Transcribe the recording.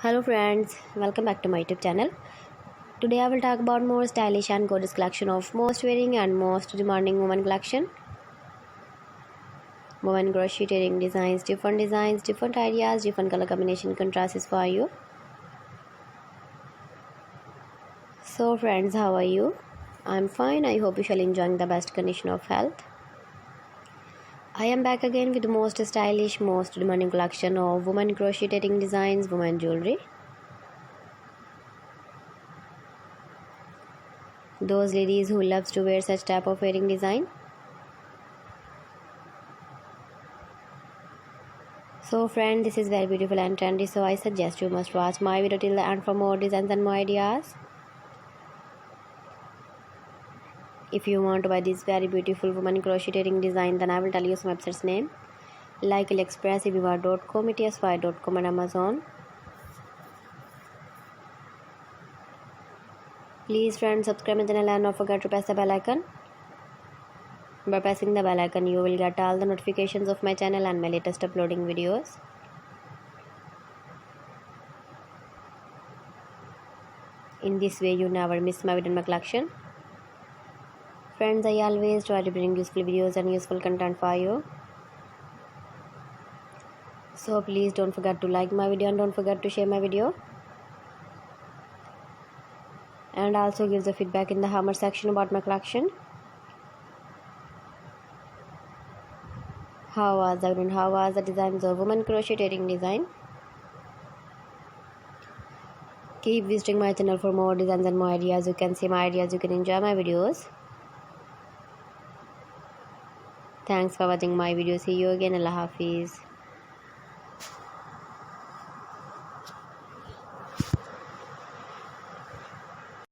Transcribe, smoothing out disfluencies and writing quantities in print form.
Hello friends, welcome back to my YouTube channel. Today I will talk about more stylish and gorgeous collection of most wearing and most demanding women collection. Women crocheting designs, different ideas, different color combination contrasts for you. So friends, how are you? I'm fine. I hope you shall enjoying the best condition of health. I am back again with the most stylish, most demanding collection of women crocheting designs, women jewelry. Those ladies who loves to wear such type of wearing design. So friend, this is very beautiful and trendy, so I suggest you must watch my video till the end for more designs and more ideas. If you want to buy this very beautiful woman crocheting design, then I will tell you some websites name like AliExpress, ebiva.com, etsy.com and Amazon. Please friends, subscribe my channel and don't forget to press the bell icon. By pressing the bell icon, you will get all the notifications of my channel and my latest uploading videos. In this way, you never miss my video in my collection. Friends, I always try to bring useful videos and useful content for you. So please don't forget to like my video and don't forget to share my video. And also give the feedback in the comment section about my collection. How was the designs of women crocheting design? Keep visiting my channel for more designs and more ideas. You can see my ideas, you can enjoy my videos. Thanks for watching my video. See you again. Allah Hafiz.